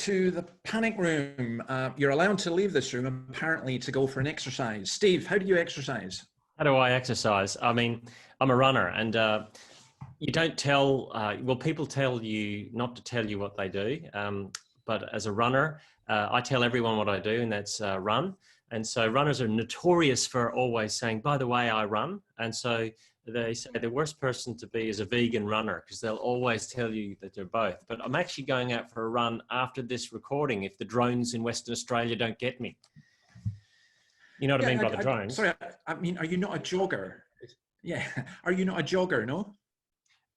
to the panic room. You're allowed to leave this room, apparently, to go for an exercise. Steve, how do you exercise? How do I exercise? I mean, I'm a runner, and you don't tell, well, people tell you not to tell you what they do. But as a runner, I tell everyone what I do, and that's run. And so runners are notorious for always saying, by the way, I run. And so they say the worst person to be is a vegan runner, because they'll always tell you that they're both. But I'm actually going out for a run after this recording if the drones in Western Australia don't get me. You know what I mean by the drones? Sorry, I mean, are you not a jogger? Yeah, are you not a jogger, no?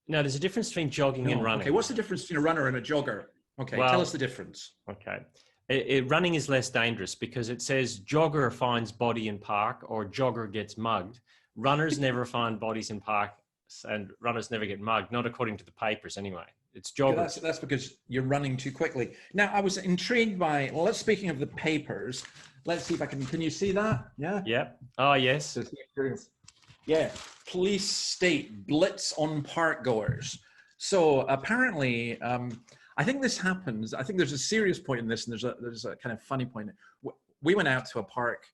No, there's a difference between jogging and running. Okay, what's the difference between a runner and a jogger? Okay, well, tell us the difference. Okay. Running is less dangerous because it says jogger finds body in park or jogger gets mugged. Runners never find bodies in park and runners never get mugged, not according to the papers anyway. It's joggers. That's because you're running too quickly. Now, I was intrigued by, well, speaking of the papers, let's see if I can you see that? Yeah? Yep. Oh, yes. Yeah. Police state blitz on park goers. So apparently, I think this happens. I think there's a serious point in this, and there's a kind of funny point. We went out to a park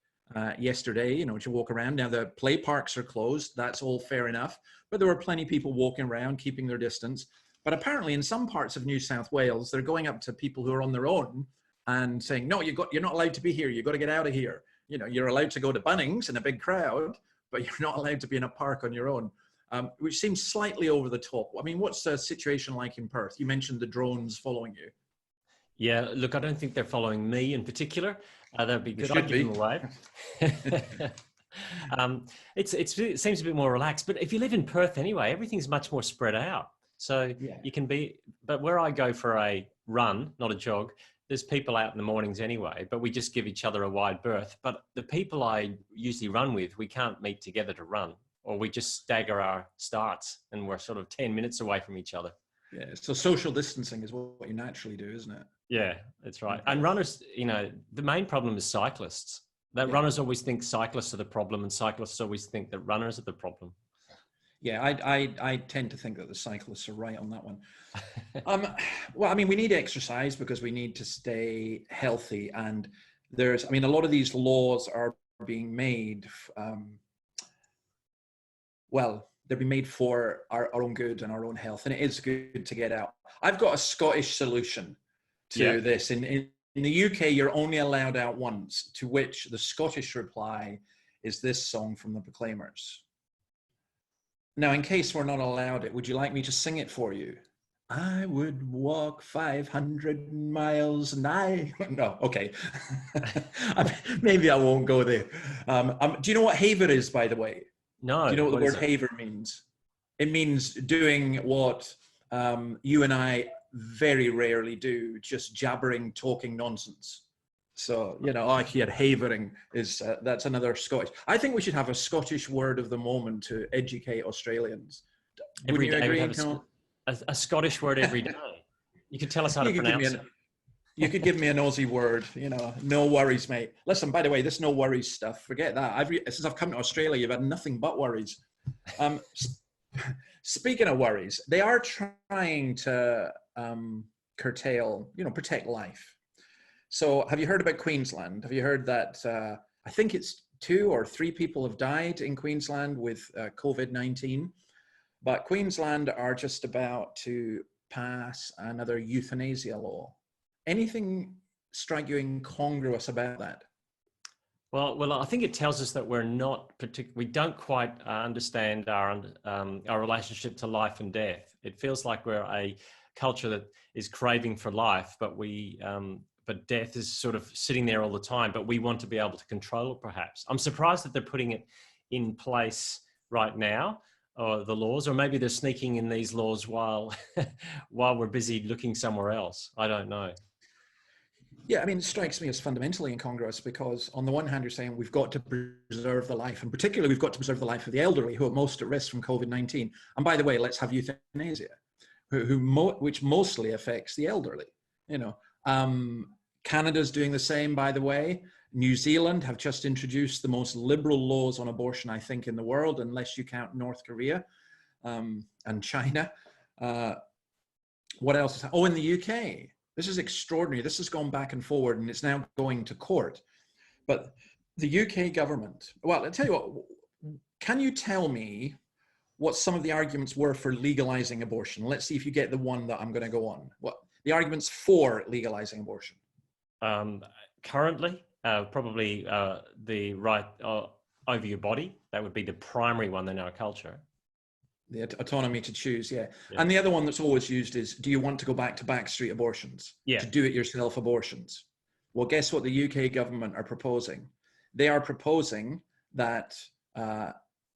yesterday, you know, to walk around. Now the play parks are closed. That's all fair enough. But there were plenty of people walking around, keeping their distance. But apparently in some parts of New South Wales, they're going up to people who are on their own and saying, no, you're not allowed to be here. You've got to get out of here. You know, you're allowed to go to Bunnings in a big crowd, but you're not allowed to be in a park on your own, which seems slightly over the top. I mean, what's the situation like in Perth? You mentioned the drones following you. Yeah, look, I don't think they're following me in particular. That'd be good. I'd give them away. It seems a bit more relaxed, but if you live in Perth anyway, everything's much more spread out. So yeah. You can be, but where I go for a run, not a jog, there's people out in the mornings anyway, but we just give each other a wide berth. But the people I usually run with, we can't meet together to run, or we just stagger our starts and we're sort of 10 minutes away from each other. Yeah, so social distancing is what you naturally do, isn't it? Yeah, that's right. And runners, you know, the main problem is cyclists. Runners always think cyclists are the problem, and cyclists always think that runners are the problem. Yeah, I tend to think that the cyclists are right on that one. Well, I mean, we need exercise because we need to stay healthy. And a lot of these laws are being made, they're being made for our own good and our own health. And it is good to get out. I've got a Scottish solution to this. In the UK, you're only allowed out once, to which the Scottish reply is this song from the Proclaimers. Now, in case we're not allowed it, would you like me to sing it for you? I would walk 500 miles and no, okay. Maybe I won't go there. Do you know what haver is, by the way? No. Do you know what the word haver means? It means doing what you and I very rarely do, just jabbering, talking nonsense. So, you know, like here, havering is, that's another Scottish. I think we should have a Scottish word of the moment to educate Australians. Every day we have a Scottish word every day. You could tell us how to pronounce it. You could give me an Aussie word, you know, no worries, mate. Listen, by the way, this no worries stuff, forget that. Since I've come to Australia, you've had nothing but worries. Speaking of worries, they are trying to curtail, you know, protect life. So have you heard about Queensland? Have you heard that I think it's 2 or 3 people have died in Queensland with COVID-19, but Queensland are just about to pass another euthanasia law. Anything strike you incongruous about that? Well, I think it tells us that we don't quite understand our relationship to life and death. It feels like we're a culture that is craving for life, but death is sort of sitting there all the time, but we want to be able to control it, perhaps. I'm surprised that they're putting it in place right now, or the laws, or maybe they're sneaking in these laws while we're busy looking somewhere else. I don't know. Yeah, I mean, it strikes me as fundamentally incongruous because on the one hand, you're saying we've got to preserve the life, and particularly we've got to preserve the life of the elderly who are most at risk from COVID-19. And by the way, let's have euthanasia, which mostly affects the elderly, you know. Canada's doing the same, by the way. New Zealand have just introduced the most liberal laws on abortion, I think, in the world, unless you count North Korea and China. What else? Oh, in the UK, This is extraordinary. This has gone back and forward, and it's now going to court. But the UK government, well, I'll tell you what, can you tell me what some of the arguments were for legalizing abortion? Let's see if you get the one that I'm going to go on. What the arguments for legalizing abortion? Currently, probably the right over your body. That would be the primary one in our culture. The autonomy to choose, yeah. Yeah. And the other one that's always used is, do you want to go back to backstreet abortions? Yeah. To do-it-yourself abortions? Well, guess what the UK government are proposing? They are proposing that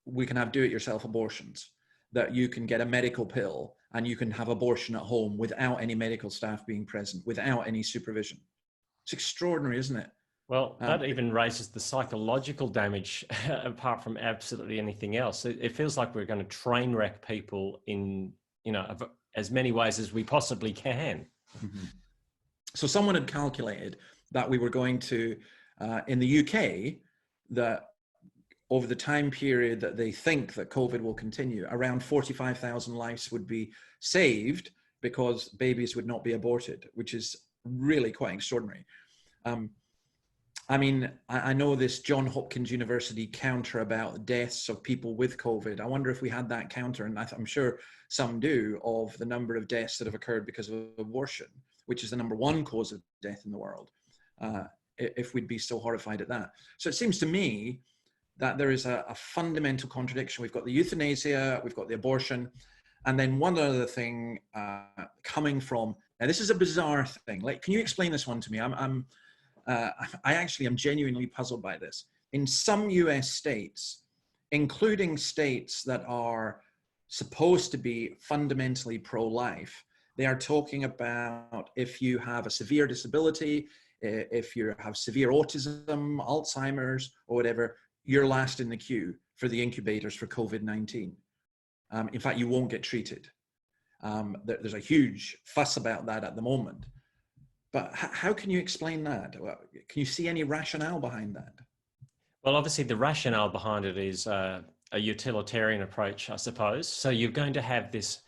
we can have do-it-yourself abortions, that you can get a medical pill and you can have abortion at home without any medical staff being present, without any supervision. It's extraordinary, isn't it? Well, that even raises the psychological damage apart from absolutely anything else. It feels like we're going to train wreck people in, as many ways as we possibly can. Mm-hmm. So someone had calculated that we were going to, in the UK, that over the time period that they think that COVID will continue, around 45,000 lives would be saved because babies would not be aborted, which is really quite extraordinary. I mean, I know this Johns Hopkins University counter about deaths of people with COVID. I wonder if we had that counter, and I'm sure some do, of the number of deaths that have occurred because of abortion, which is the number one cause of death in the world, if we'd be so horrified at that. So it seems to me that there is a fundamental contradiction. We've got the euthanasia, we've got the abortion, and then one other thing coming from, now this is a bizarre thing. Like, can you explain this one to me? I actually am genuinely puzzled by this. In some US states, including states that are supposed to be fundamentally pro-life, they are talking about if you have a severe disability, if you have severe autism, Alzheimer's, or whatever, you're last in the queue for the incubators for COVID-19. In fact, you won't get treated. There's a huge fuss about that at the moment. But how can you explain that? Can you see any rationale behind that? Well, obviously the rationale behind it is a utilitarian approach, I suppose. So you're going to have this,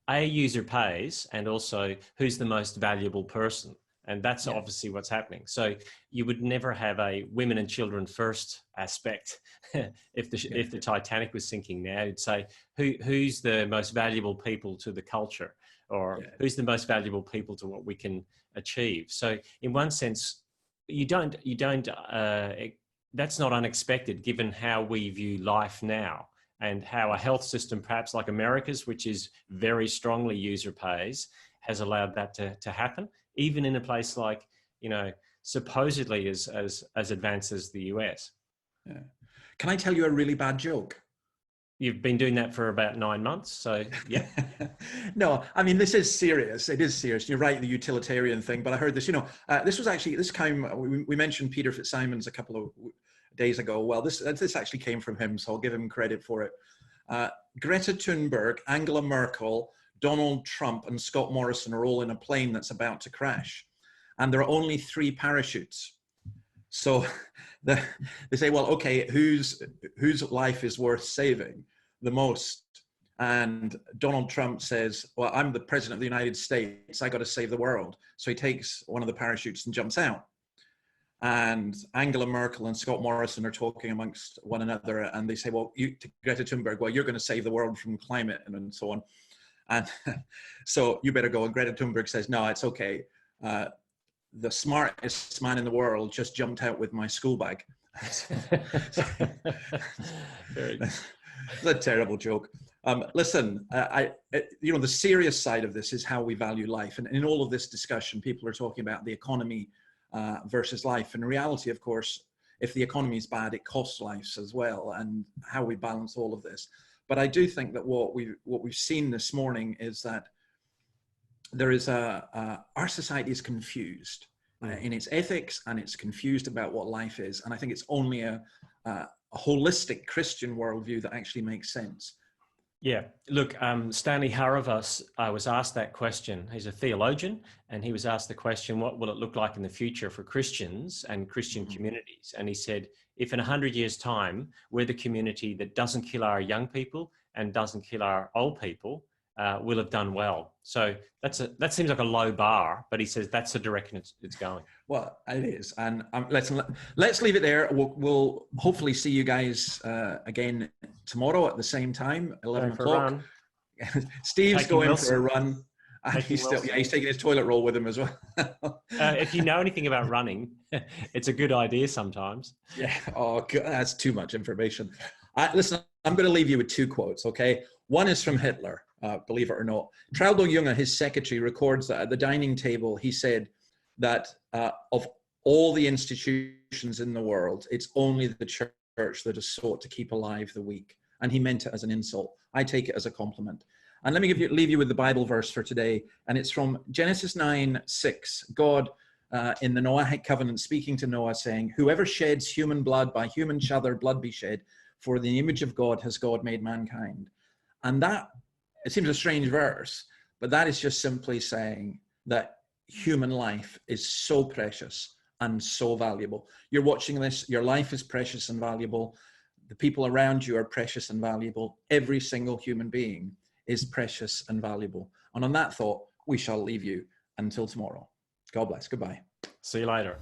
a user pays, and also who's the most valuable person. And that's obviously what's happening. So you would never have a women and children first aspect. If the Titanic was sinking now, you'd say who's the most valuable people to the culture, or who's the most valuable people to what we can achieve. So in one sense, that's not unexpected given how we view life now, and how a health system, perhaps like America's, which is very strongly user pays, has allowed that to happen, even in a place like, supposedly as advanced as the US. Yeah. Can I tell you a really bad joke? You've been doing that for about 9 months, so yeah. No, I mean, this is serious. It is serious. You're right, the utilitarian thing, but I heard this, this came, we mentioned Peter Fitzsimons a couple of days ago. Well, this actually came from him, so I'll give him credit for it. Greta Thunberg, Angela Merkel, Donald Trump, and Scott Morrison are all in a plane that's about to crash, and there are only 3 parachutes. So they say, well, okay, whose life is worth saving the most? And Donald Trump says, well, I'm the president of the United States. I got to save the world. So he takes one of the parachutes and jumps out. And Angela Merkel and Scott Morrison are talking amongst one another, and they say, well, to Greta Thunberg, well, you're going to save the world from climate and so on. And so you better go. And Greta Thunberg says, no, it's okay. The smartest man in the world just jumped out with my school bag. It's a terrible joke. Listen, the serious side of this is how we value life. And in all of this discussion, people are talking about the economy versus life. In reality, of course, if the economy is bad, it costs lives as well, and how we balance all of this. But I do think that what we've seen this morning is that there is our society is confused in its ethics, and it's confused about what life is. And I think it's only a holistic Christian worldview that actually makes sense. Yeah, look, Stanley Hauerwas was asked that question. He's a theologian, and he was asked the question, what will it look like in the future for Christians and Christian communities? And he said, if in 100 years' time, we're the community that doesn't kill our young people and doesn't kill our old people, will have done well. So that seems like a low bar, but he says that's the direction it's going. Well, it is, and let's leave it there. We'll hopefully see you guys again tomorrow at the same time, 11 o'clock. Steve's going for a run. He's taking his toilet roll with him as well. If you know anything about running, it's a good idea sometimes. Yeah. Oh, God, that's too much information. Listen, I'm going to leave you with 2 quotes, okay? One is from Hitler, believe it or not. Traldo Junge, his secretary, records that at the dining table, he said that of all the institutions in the world, it's only the church that has sought to keep alive the weak. And he meant it as an insult. I take it as a compliment. And let me leave you with the Bible verse for today. And it's from Genesis 9:6. God, in the Noahic covenant, speaking to Noah, saying, whoever sheds human blood, by human shall their blood be shed. For the image of God has God made mankind. And that, it seems a strange verse, but that is just simply saying that human life is so precious and so valuable. You're watching this, your life is precious and valuable. The people around you are precious and valuable. Every single human being is precious and valuable. And on that thought, we shall leave you until tomorrow. God bless. Goodbye. See you later.